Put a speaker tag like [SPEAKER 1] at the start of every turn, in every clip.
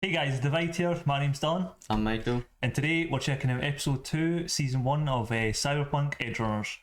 [SPEAKER 1] Hey guys, Divide here. My name's Don,
[SPEAKER 2] I'm Michael.
[SPEAKER 1] and today we're checking out episode 2, season 1 of Cyberpunk Edgerunners.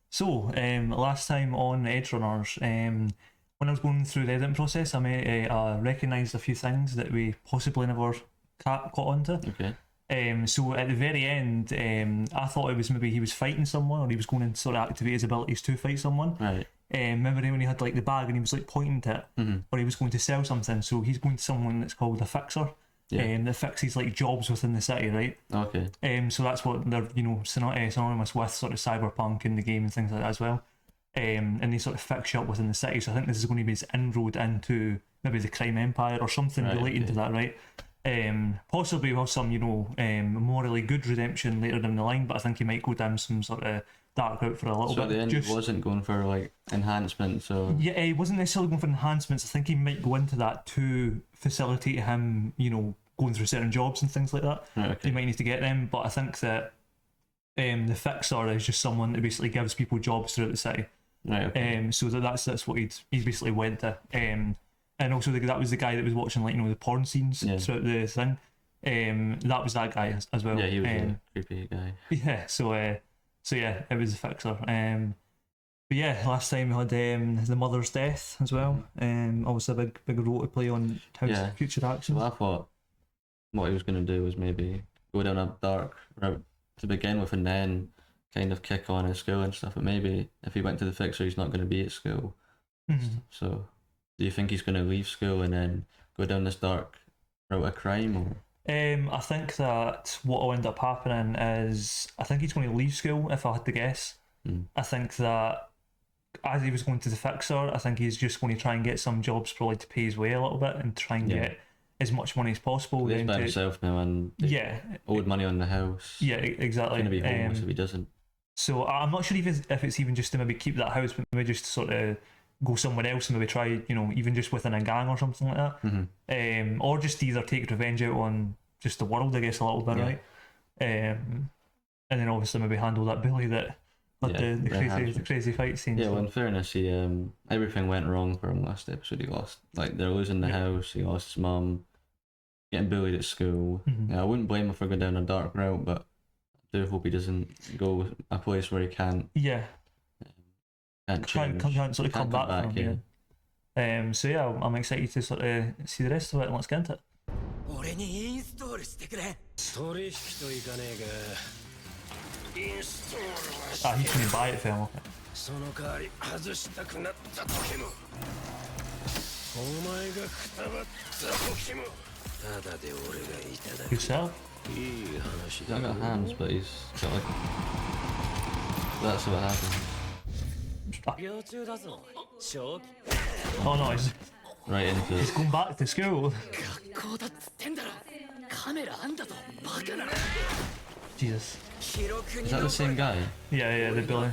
[SPEAKER 1] So, last time on Edgerunners, when I was going through the editing process, I recognised a few things that we possibly never caught onto.
[SPEAKER 2] Okay.
[SPEAKER 1] So at the very end, I thought it was maybe he was fighting someone, or he was going to sort of activate his abilities to fight someone.
[SPEAKER 2] Right.
[SPEAKER 1] Remember when he had like the bag and he was like pointing to it, or he was going to sell something. So he's going to someone that's called a fixer, that fixes like jobs within the city, right?
[SPEAKER 2] Okay.
[SPEAKER 1] So that's what they're synonymous with, sort of cyberpunk in the game and things like that as well. And they sort of fix you up within the city. So I think this is going to be his inroad into maybe the crime empire or something relating to that, right? Possibly with some, morally good redemption later down the line, but I think he might go down some sort of dark route for a little
[SPEAKER 2] So
[SPEAKER 1] bit.
[SPEAKER 2] at the end, he wasn't going for like enhancements, or
[SPEAKER 1] Yeah, he wasn't necessarily going for enhancements. I think he might go into that to facilitate him, going through certain jobs and things like that.
[SPEAKER 2] Right, okay.
[SPEAKER 1] He might need to get them, but I think that the fixer is just someone that basically gives people jobs throughout the city.
[SPEAKER 2] Right. Okay.
[SPEAKER 1] So that's what he's basically went to. And also that was the guy that was watching the porn scenes throughout the thing. That was that guy as well.
[SPEAKER 2] Yeah, he was a creepy guy.
[SPEAKER 1] Yeah. So yeah, it was the fixer. But yeah, last time we had the mother's death as well. Obviously a big role to play on his future actions.
[SPEAKER 2] Well, I thought what he was going to do was maybe go down a dark route to begin with, and then kind of kick on his school and stuff. But maybe if he went to the fixer, he's not going to be at school. So, do you think he's going to leave school and then go down this dark route of crime, or?
[SPEAKER 1] I think that what will end up happening is I think he's going to leave school, if I had to guess. I think that as he was going to the fixer, I think he's just going to try and get some jobs probably to pay his way a little bit and try and get as much money as possible.
[SPEAKER 2] He's by himself now, and owed money on the house.
[SPEAKER 1] Yeah, exactly.
[SPEAKER 2] He's going to be homeless if he doesn't.
[SPEAKER 1] So I'm not sure even if it's even just to maybe keep that house, but maybe just to sort of go somewhere else and maybe try, even just within a gang or something like that. Or just either take revenge out on just the world, I guess, a little bit, right? And then obviously maybe handle that bully that had the crazy fight scene.
[SPEAKER 2] Yeah, well, in fairness, he everything went wrong for him last episode. He lost, like, they're losing the house, he lost his mum, getting bullied at school. I wouldn't blame him for going down a dark route, but I do hope he doesn't go a place where he can't.
[SPEAKER 1] Can't sort of come back from him. So yeah, I'm excited to sort of see the rest of it, and let's get into it. He can buy it for him. Yourself?
[SPEAKER 2] He's not got hands, but he's got like. That's what happened.
[SPEAKER 1] Oh no, he's
[SPEAKER 2] Right into it.
[SPEAKER 1] going back to school. Jesus.
[SPEAKER 2] Is that the same guy?
[SPEAKER 1] Yeah, the building.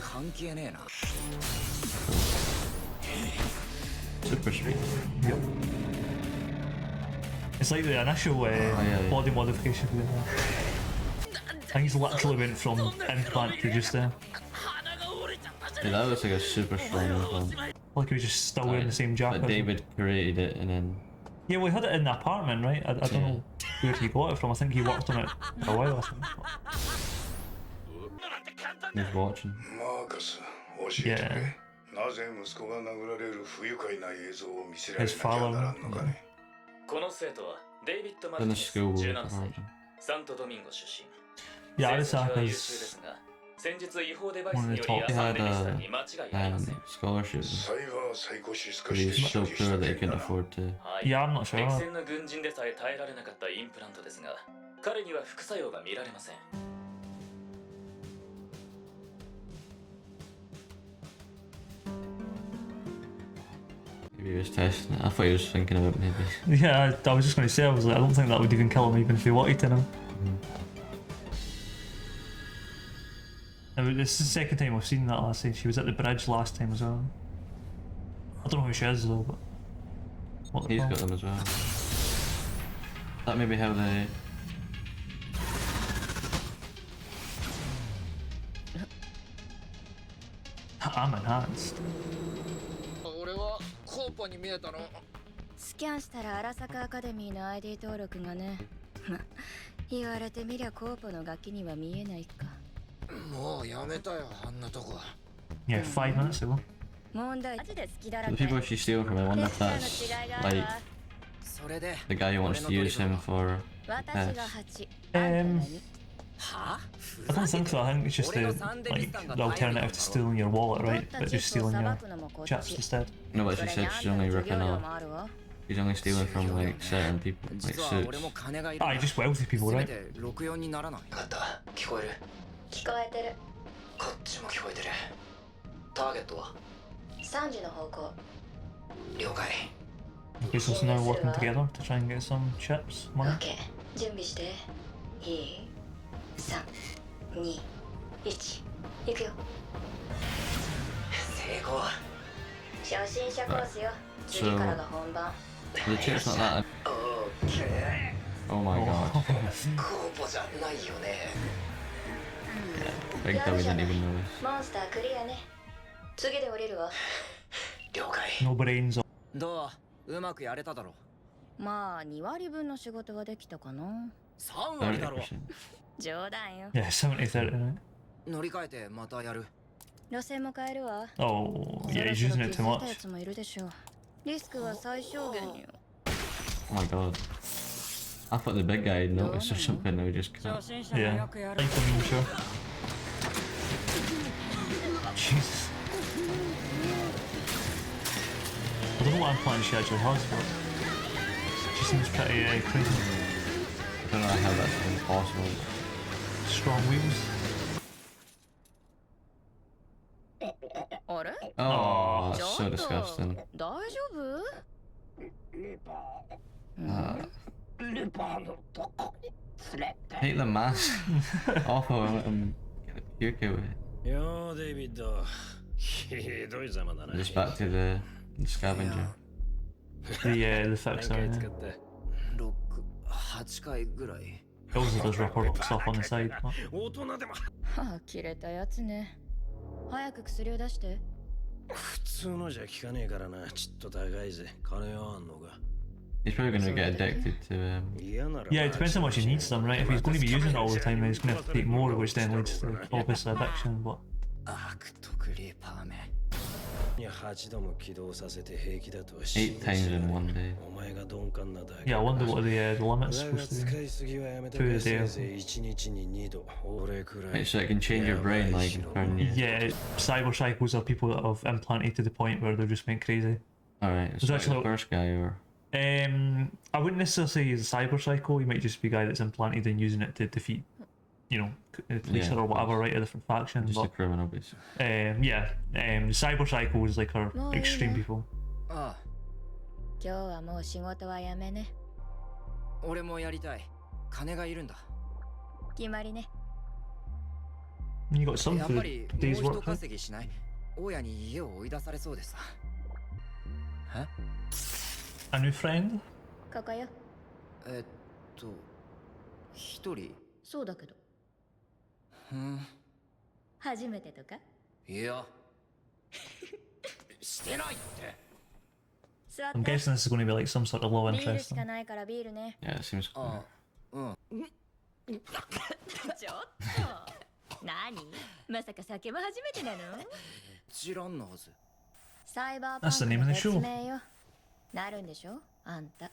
[SPEAKER 2] Super speed.
[SPEAKER 1] Yep. It's like the initial body modification for him. I think he's literally went from implant to just
[SPEAKER 2] Yeah, that looks like a super strong implant.
[SPEAKER 1] like he was just still wearing the same jacket.
[SPEAKER 2] But David created it, and then.
[SPEAKER 1] Yeah, we had it in the apartment, right? I don't know where he got it from. I think he worked on it for a while, I think.
[SPEAKER 2] He's watching.
[SPEAKER 1] Yeah. His father.
[SPEAKER 2] In the school.
[SPEAKER 1] Yeah, Arasaka is one of the top.
[SPEAKER 2] He had a scholarship, but he was so poor that he couldn't afford to.
[SPEAKER 1] Yeah, I'm not sure.
[SPEAKER 2] Maybe he was testing it. I thought he was thinking about maybe.
[SPEAKER 1] Yeah, I was just going to say, I was like, I don't think that would even kill him even if he wanted to now. This is the second time we've seen that lassie. She was at the bridge last time as well. I don't know who she is though, but
[SPEAKER 2] He's got them as well. That may be how they.
[SPEAKER 1] I'm enhanced.
[SPEAKER 3] スキャンしたら荒坂アカデミーの ID 登録がね。ま、言われてみりゃコーポのガキには見えないか。
[SPEAKER 4] もうやめたよ、あんなとこ。
[SPEAKER 1] Yeah, 5 minutes ago.
[SPEAKER 3] 問題マジで好きだら
[SPEAKER 2] The
[SPEAKER 3] け。
[SPEAKER 2] people she steal from, I wonder if that's like
[SPEAKER 4] それで
[SPEAKER 2] the guy who wants to use him for
[SPEAKER 3] 私
[SPEAKER 2] tests.
[SPEAKER 3] が8。あんたが2。
[SPEAKER 4] は
[SPEAKER 1] I don't think so. I think it's just the alternative to stealing your wallet, right? But just stealing your chaps instead.
[SPEAKER 2] No, but she said she's only ripping off. She's only stealing from like certain people, like
[SPEAKER 4] 実は俺
[SPEAKER 2] suits.
[SPEAKER 4] も金がいる。
[SPEAKER 1] Ah, just wealthy people,
[SPEAKER 4] せめ
[SPEAKER 1] right?
[SPEAKER 4] て64にならない。分かった。聞こえる。
[SPEAKER 3] 聞こえてる。
[SPEAKER 4] こっちも聞こえてる。ターゲットは
[SPEAKER 3] 3時の方向。
[SPEAKER 4] 了解。
[SPEAKER 1] Okay, so it's now working together to try and get some chips, money.
[SPEAKER 3] OK。準備して。いい ?3、2、1。行くよ。
[SPEAKER 4] 成功。
[SPEAKER 3] 初心者コースよ。次からが本番。
[SPEAKER 2] The chip's not that.
[SPEAKER 4] オッケー。
[SPEAKER 2] Oh my god.
[SPEAKER 4] コーポじゃないよね。
[SPEAKER 2] Big W didn't even notice.
[SPEAKER 3] モンスタークリアね。次で降りるわ。
[SPEAKER 4] 了解。
[SPEAKER 1] No brains.
[SPEAKER 4] どう？うまくやれただろ。
[SPEAKER 3] まあ2割分の仕事はできたかな。
[SPEAKER 4] 3割だろ。
[SPEAKER 2] 30%.
[SPEAKER 3] 冗談よ。
[SPEAKER 1] Yeah, 70 30, right?
[SPEAKER 4] 乗り換えてまたやる。
[SPEAKER 3] 路線も変えるわ。
[SPEAKER 1] Oh, yeah, he's using it too
[SPEAKER 3] そろそろ気づいたや
[SPEAKER 1] much.
[SPEAKER 3] つもいるでしょう。リスクは最小限よ。
[SPEAKER 2] Oh my god. I thought the big guy noticed or something, now he just cut.
[SPEAKER 1] Yeah, like the meme show. Jesus. I don't know what implant she actually has, but she seems pretty crazy.
[SPEAKER 2] I don't know how that's even possible.
[SPEAKER 1] Strong wheels.
[SPEAKER 3] あれ
[SPEAKER 2] Oh, that's
[SPEAKER 3] ち
[SPEAKER 2] so
[SPEAKER 3] ょっと
[SPEAKER 2] disgusting.
[SPEAKER 3] 大丈夫
[SPEAKER 2] Take the mask off of him and get a puke out of it.
[SPEAKER 5] よーデイビッド、ひどいざまだな。
[SPEAKER 2] Just back to the scavenger.
[SPEAKER 1] The fixer,
[SPEAKER 5] 何
[SPEAKER 1] yeah.
[SPEAKER 5] 回使って。
[SPEAKER 4] 6、8回ぐらい。
[SPEAKER 1] He also does report stuff on the side. But
[SPEAKER 5] 大人でも
[SPEAKER 3] はあ、切れたやつね。早く薬を出して。
[SPEAKER 5] 普通のじゃ効かねえからな。ちっと高いぜ。金はあんのか。
[SPEAKER 2] He's probably gonna get addicted to
[SPEAKER 5] 嫌なら
[SPEAKER 1] yeah, it depends how much he needs them, right? If he's going to be using it all the time, then he's going to have to take more, which then leads to obviously addiction. But
[SPEAKER 4] 悪徳リーパーめ。
[SPEAKER 5] いや8度も起動させて平気だとは
[SPEAKER 2] 8 times in one day.
[SPEAKER 5] お前が鈍感なだけ。
[SPEAKER 1] yeah, I wonder what the limits
[SPEAKER 5] だが
[SPEAKER 1] supposed to
[SPEAKER 5] 使
[SPEAKER 1] be.
[SPEAKER 5] いすぎはやめた
[SPEAKER 1] Two
[SPEAKER 5] か
[SPEAKER 1] a
[SPEAKER 5] せい
[SPEAKER 1] day.
[SPEAKER 5] ぜい1日に2度。俺くらい。
[SPEAKER 2] Right, so it can change your brain, like, and turn you.
[SPEAKER 1] Yeah, cyber psychos are people that have implanted to the point where they're just went crazy.
[SPEAKER 2] Alright,
[SPEAKER 1] There's
[SPEAKER 2] so like
[SPEAKER 1] actually-
[SPEAKER 2] the first guy, or
[SPEAKER 1] I wouldn't necessarily say he's a cyber psycho. He might just be a guy that's implanted and using it to defeat, you know, the police
[SPEAKER 2] Yeah,
[SPEAKER 1] or
[SPEAKER 2] of
[SPEAKER 1] whatever,
[SPEAKER 2] course.
[SPEAKER 1] right? A different faction.
[SPEAKER 2] just a
[SPEAKER 1] But
[SPEAKER 2] criminal, basically.
[SPEAKER 1] yeah, the cyber psychos like are
[SPEAKER 3] Oh,
[SPEAKER 1] extreme
[SPEAKER 3] yeah.
[SPEAKER 1] people.
[SPEAKER 4] ああ、
[SPEAKER 3] 今日はもう仕事はやめね。
[SPEAKER 4] 俺もやりたい。金がいるんだ。
[SPEAKER 3] 決まりね。
[SPEAKER 1] You got some
[SPEAKER 4] やっ
[SPEAKER 1] for
[SPEAKER 4] ぱ
[SPEAKER 1] the
[SPEAKER 4] り
[SPEAKER 1] day's
[SPEAKER 4] もう
[SPEAKER 1] work.
[SPEAKER 4] 一
[SPEAKER 1] Right?
[SPEAKER 4] 稼ぎしない。大家に家を追い出されそうでさ。え
[SPEAKER 1] A new friend?
[SPEAKER 3] ここよ。
[SPEAKER 4] 一人。
[SPEAKER 3] そうだけど。初めてとか
[SPEAKER 4] いや。してないって。
[SPEAKER 3] 座っ
[SPEAKER 1] I'm
[SPEAKER 3] て。
[SPEAKER 1] guessing this is going to be like some sort of low
[SPEAKER 3] ビール
[SPEAKER 1] interest.
[SPEAKER 3] しかないからビールね。
[SPEAKER 2] Yeah, it seems cool.
[SPEAKER 4] ああ、うん。
[SPEAKER 3] ちょっと。何まさか酒も初めてなの
[SPEAKER 4] 知らんなはず。
[SPEAKER 3] サイバーパ
[SPEAKER 1] That's the
[SPEAKER 3] ンク
[SPEAKER 1] name
[SPEAKER 3] の
[SPEAKER 1] of the
[SPEAKER 3] 別
[SPEAKER 1] show.
[SPEAKER 3] 名よ。なるんでしょあんた。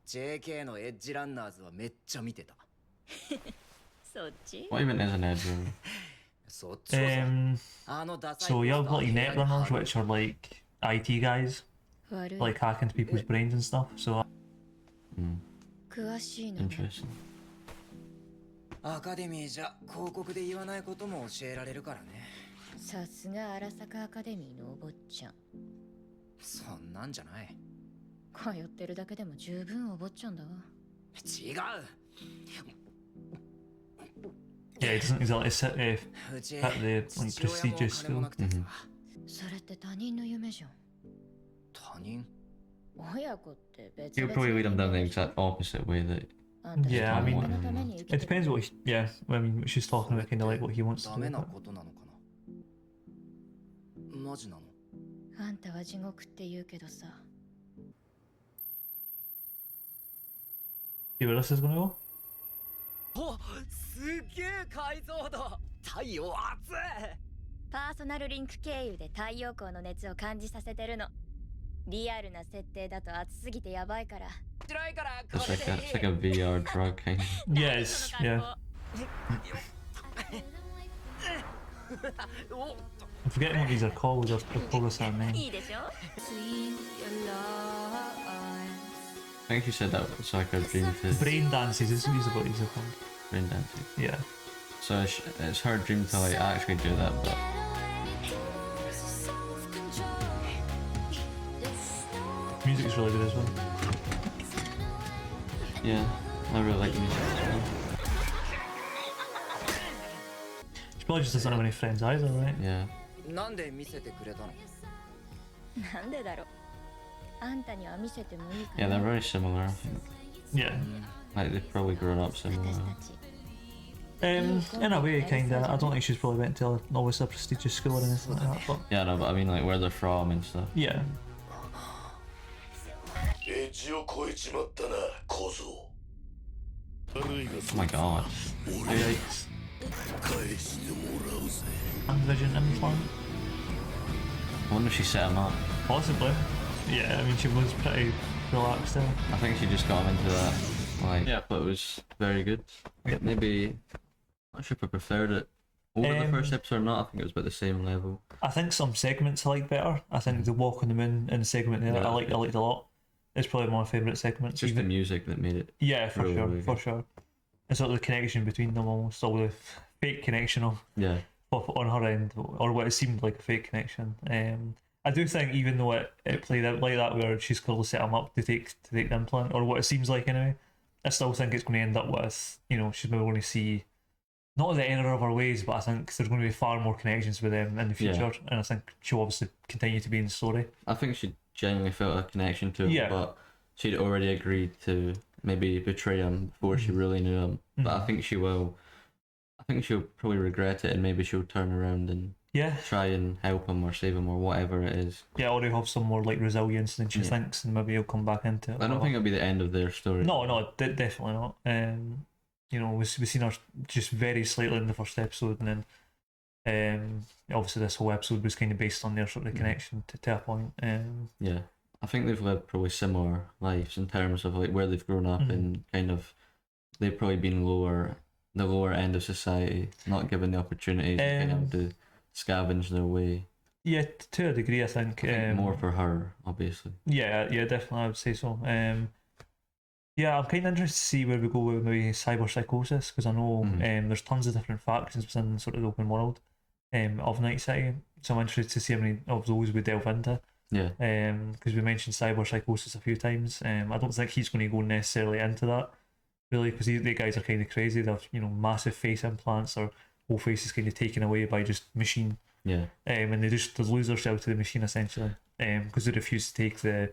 [SPEAKER 4] JK のエッジランナーズはめっちゃ見てた。
[SPEAKER 3] そっち
[SPEAKER 2] What even is an Edgerunners?
[SPEAKER 4] そっちこそ。あのダサい
[SPEAKER 1] So you have
[SPEAKER 4] ポ
[SPEAKER 1] like
[SPEAKER 4] スター
[SPEAKER 1] net runners, which are like IT guys,
[SPEAKER 3] 悪い。
[SPEAKER 1] like hack into people's brains and stuff. So
[SPEAKER 3] 詳しいのね。
[SPEAKER 2] Interesting.
[SPEAKER 4] アカデミーじゃ広告で言わないことも教えられるからね。
[SPEAKER 3] さすが荒坂アカデミーのお坊ちゃん。
[SPEAKER 4] そんなんじゃない。
[SPEAKER 3] 通ってるだけでも十分お坊ちゃんだわ。
[SPEAKER 4] 違う。
[SPEAKER 1] yeah, it doesn't exactly sit
[SPEAKER 4] うち
[SPEAKER 1] at the like
[SPEAKER 4] 父親も
[SPEAKER 1] prestigious
[SPEAKER 4] 金も
[SPEAKER 1] school.
[SPEAKER 4] なくてさ。
[SPEAKER 3] それって他人の夢じゃん。
[SPEAKER 4] 他人。
[SPEAKER 3] 親子って別
[SPEAKER 2] He'll
[SPEAKER 3] 々
[SPEAKER 2] probably
[SPEAKER 3] の
[SPEAKER 2] lead him
[SPEAKER 3] 夢
[SPEAKER 2] down the
[SPEAKER 3] でしょ
[SPEAKER 2] exact opposite way that
[SPEAKER 3] あんた
[SPEAKER 1] Yeah, I mean-
[SPEAKER 3] 人のために生き
[SPEAKER 1] It
[SPEAKER 3] てる
[SPEAKER 1] depends what yeah, I mean, what she's talking about, kind of like what he wants
[SPEAKER 4] ダ
[SPEAKER 1] to
[SPEAKER 4] メ
[SPEAKER 1] do.
[SPEAKER 4] な
[SPEAKER 1] but-
[SPEAKER 4] ことなのかな。マジなの。
[SPEAKER 3] あんたは地獄って言うけどさ、
[SPEAKER 1] See where this is going to go?
[SPEAKER 4] おすげえ解像度太陽熱い
[SPEAKER 3] パーソナルリンク経由で太陽光の熱を感じさせてるの。リアルな設定だと熱すぎてやばいから。
[SPEAKER 4] 白いから
[SPEAKER 2] It's like a VR drug kind of.
[SPEAKER 1] Yes, yeah. I'm forgetting what these are called. I've told us our name.
[SPEAKER 3] いいでしょ
[SPEAKER 2] I think you said that so I could dream to
[SPEAKER 1] Brain dances is what these are called.
[SPEAKER 2] brain dancing.
[SPEAKER 1] Yeah.
[SPEAKER 2] So it's her dream to like actually do that, but
[SPEAKER 1] Music's really good as well.
[SPEAKER 2] yeah, I really like the music as well.
[SPEAKER 1] She probably just doesn't have any friends either, right?
[SPEAKER 2] Yeah.
[SPEAKER 4] なんで見せてくれたの
[SPEAKER 3] なんでだろう。あんたには見せてもいいか
[SPEAKER 2] Yeah,
[SPEAKER 3] な。
[SPEAKER 2] they're very similar. I think.
[SPEAKER 1] Yeah.
[SPEAKER 2] Like they've probably grown up
[SPEAKER 3] 私
[SPEAKER 2] similar.
[SPEAKER 3] たち。
[SPEAKER 1] In a way, kinda. I don't think she's probably went to obviously a prestigious school or anything like that, but
[SPEAKER 2] Yeah, no, but I mean like where they're from and stuff.
[SPEAKER 1] yeah.
[SPEAKER 6] エッジを超えちまったな小僧
[SPEAKER 2] Oh my god.
[SPEAKER 1] Yikes.
[SPEAKER 6] 返してもらうぜ
[SPEAKER 1] And vision implant?
[SPEAKER 2] I wonder if she set him up.
[SPEAKER 1] Possibly. Yeah, I mean, she was pretty relaxed there.
[SPEAKER 2] I think she just got him into that. Like, yeah, but it was very good.
[SPEAKER 1] Yeah.
[SPEAKER 2] Maybe, not sure if I preferred it over the first
[SPEAKER 1] Um,
[SPEAKER 2] episode or not. I think it was about the same level.
[SPEAKER 1] I think some segments I like better. I think the walk on the moon in the segment there,
[SPEAKER 2] Yeah.
[SPEAKER 1] I liked a lot. It's probably my favourite segment.
[SPEAKER 2] It's just the music that made it.
[SPEAKER 1] Yeah, for
[SPEAKER 2] really,
[SPEAKER 1] sure,
[SPEAKER 2] really
[SPEAKER 1] for
[SPEAKER 2] good.
[SPEAKER 1] sure. And sort of the connection between them almost, all the fake connection of
[SPEAKER 2] Yeah.
[SPEAKER 1] on her end, or what it seemed like a fake connection. I do think even though it played out like that, where she's clearly set him up to take the implant, or what it seems like anyway, I still think it's going to end up with, you know, she's maybe going to see not the error of her ways, but I think there's going to be far more connections with them in the
[SPEAKER 2] Yeah.
[SPEAKER 1] future, and I think she'll obviously continue to be in the story.
[SPEAKER 2] I think she genuinely felt a connection to him,
[SPEAKER 1] Yeah.
[SPEAKER 2] but she'd already agreed to maybe betray him before she really knew him. But I
[SPEAKER 1] Mhm.
[SPEAKER 2] think she will. I think she'll probably regret it, and maybe she'll turn around and
[SPEAKER 1] Yeah,
[SPEAKER 2] try and help him or save him or whatever it is.
[SPEAKER 1] yeah, or he'll have some more like resilience than she
[SPEAKER 2] Yeah.
[SPEAKER 1] thinks, and maybe he'll come back into it.
[SPEAKER 2] I don't think it'll be the end of their story.
[SPEAKER 1] No, definitely not. You know, we've seen her just very slightly in the first episode, and then obviously this whole episode was kind of based on their sort of connection to a point.
[SPEAKER 2] Yeah, I think they've lived probably similar lives in terms of like where they've grown up
[SPEAKER 1] Mhm.
[SPEAKER 2] and kind of they've probably been the lower end of society, not given the opportunities to kind of to scavenge their way.
[SPEAKER 1] Yeah, to a degree, I think.
[SPEAKER 2] I think more for her, obviously.
[SPEAKER 1] Yeah, definitely, I would say so. Yeah, I'm kind of interested to see where we go with maybe cyber psychosis, because I know
[SPEAKER 2] Mhm.
[SPEAKER 1] there's tons of different factions within sort of the open world of Night City. So I'm interested to see how many of those we delve into.
[SPEAKER 2] Yeah,
[SPEAKER 1] Because we mentioned cyber psychosis a few times. I don't think he's going to go necessarily into that, really, because the guys are kind of crazy. They have, you know, massive face implants, their whole face is kind of taken away by just machine.
[SPEAKER 2] yeah,
[SPEAKER 1] And they lose themselves to the machine essentially, because they refuse to take the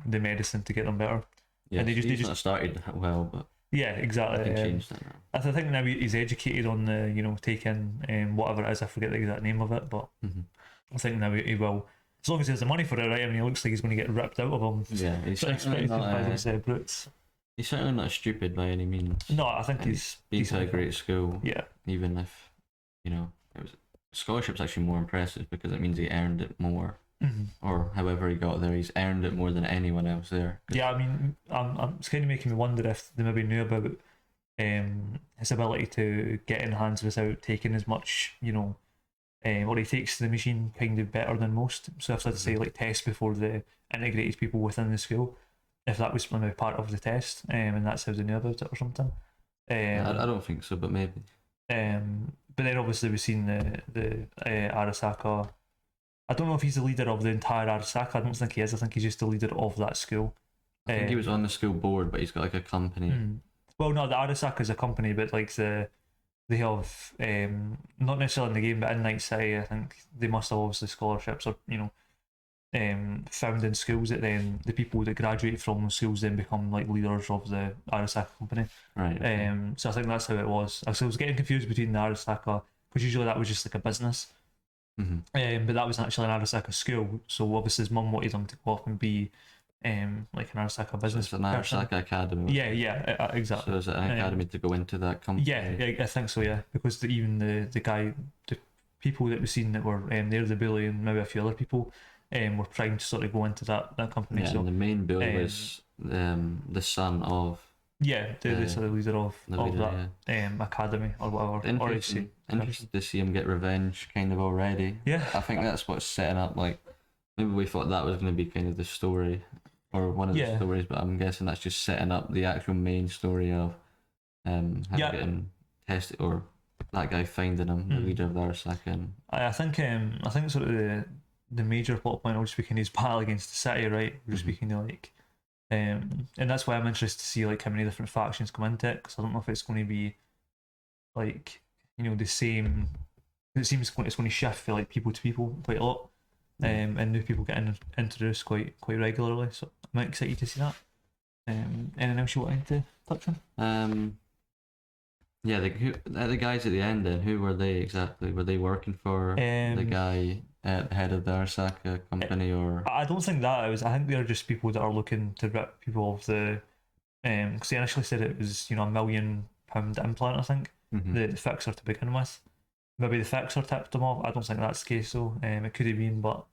[SPEAKER 1] medicine to get them better.
[SPEAKER 2] yeah.
[SPEAKER 1] And they just-
[SPEAKER 2] Steve's not started well, but
[SPEAKER 1] Yeah,
[SPEAKER 2] I
[SPEAKER 1] exactly.
[SPEAKER 2] can change that now.
[SPEAKER 1] I think now he's educated on the, you know, taking whatever it is. I forget the exact name of it, but
[SPEAKER 2] Mhm.
[SPEAKER 1] I think now he will, as long as he has the money for it, right? I mean, it looks like he's going to get ripped out of him.
[SPEAKER 2] Yeah, he's
[SPEAKER 1] So
[SPEAKER 2] certainly
[SPEAKER 1] expected by
[SPEAKER 2] not.
[SPEAKER 1] those brutes.
[SPEAKER 2] He's certainly not stupid by any means.
[SPEAKER 1] No, I think
[SPEAKER 2] And
[SPEAKER 1] he's
[SPEAKER 2] been to a
[SPEAKER 1] decent.
[SPEAKER 2] great school,
[SPEAKER 1] Yeah,
[SPEAKER 2] even if it was scholarship's actually more impressive because it means he earned it more, or however he got there, he's earned it more than anyone else there.
[SPEAKER 1] yeah. I mean, it's kind of making me wonder if they maybe knew about his ability to get in hands without taking as much, you know, or he takes the machine kind of better than most. So if let's say like tests before the integrated people within the school, if that was maybe part of the test, and that's how they knew about it or something.
[SPEAKER 2] I don't think so, but maybe.
[SPEAKER 1] But then obviously we've seen the Arasaka. I don't know if he's the leader of the entire Arasaka. I don't think he is. I think he's just the leader of that school.
[SPEAKER 2] I think he was on the school board, but he's got like a company.
[SPEAKER 1] Well, no, the Arasaka is a company, but like they have not necessarily in the game, but in Night City, I think they must have obviously scholarships or, you know, found in schools that then the people that graduate from those schools then become like leaders of the Arasaka company.
[SPEAKER 2] Right. Okay.
[SPEAKER 1] So I think that's how it was. So I was getting confused between the Arasaka, because usually that was just like a business.
[SPEAKER 2] Mhm.
[SPEAKER 1] But that was actually an Arasaka school, so obviously his mum wanted him to go off and be like an Arasaka
[SPEAKER 2] So
[SPEAKER 1] business
[SPEAKER 2] it's an
[SPEAKER 1] person.
[SPEAKER 2] Arasaka Academy.
[SPEAKER 1] Yeah, exactly.
[SPEAKER 2] So is it an academy to go into that company?
[SPEAKER 1] Yeah, I think so. Yeah, because even the guy, the people that we've seen that were there, the bully and maybe a few other people, were trying to sort of go into that company.
[SPEAKER 2] Yeah,
[SPEAKER 1] So
[SPEAKER 2] and the main bully was the son of
[SPEAKER 1] yeah, the sort of leader of
[SPEAKER 2] leader,
[SPEAKER 1] that academy or whatever.
[SPEAKER 2] Interesting to see him get revenge kind of already.
[SPEAKER 1] Yeah,
[SPEAKER 2] I think that's what's setting up. Like maybe we thought that was going to be kind of the story or one of the stories, but I'm guessing that's just setting up the actual main story of him getting tested or that guy finding him, the leader of the Arasaka. And
[SPEAKER 1] I think sort of the major plot point will just be kind of his battle against the city, right? Just be kind of like. And that's why I'm interested to see like how many different factions come into it, because I don't know if it's going to be like the same. It seems it's going to shift for like people to people quite a lot, and new people getting introduced quite regularly. So I'm excited to see that. Anything else you wanted to touch on?
[SPEAKER 2] Yeah, the guys at the end. Then who were they exactly? Were they working for the guy at the head of the Arasaka company, or?
[SPEAKER 1] I don't think that it was. I think they're just people that are looking to rip people off the. Because they initially said it was £1 million implant. I think the fixer to begin with. Maybe the fixer tipped them off. I don't think that's the case though. It could have been, but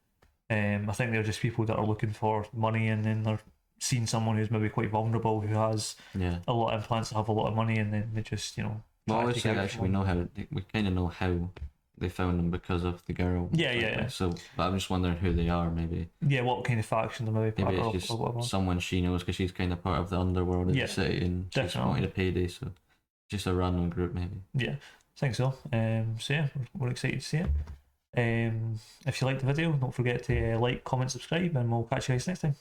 [SPEAKER 1] I think they're just people that are looking for money, and then they're seeing someone who's maybe quite vulnerable, who has a lot of implants, that have a lot of money, and then they just
[SPEAKER 2] Well, obviously, actually, we kind of know how they found them because of the girl.
[SPEAKER 1] Yeah.
[SPEAKER 2] So, but I'm just wondering who they are, maybe.
[SPEAKER 1] Yeah, what kind of faction they may be part
[SPEAKER 2] Maybe
[SPEAKER 1] of.
[SPEAKER 2] it's just someone she knows because she's kind of part of the underworld of the city, and she's wanting a payday. So, just a random group, maybe.
[SPEAKER 1] Yeah, I think so. So yeah, we're excited to see it. If you liked the video, don't forget to like, comment, subscribe, and we'll catch you guys next time.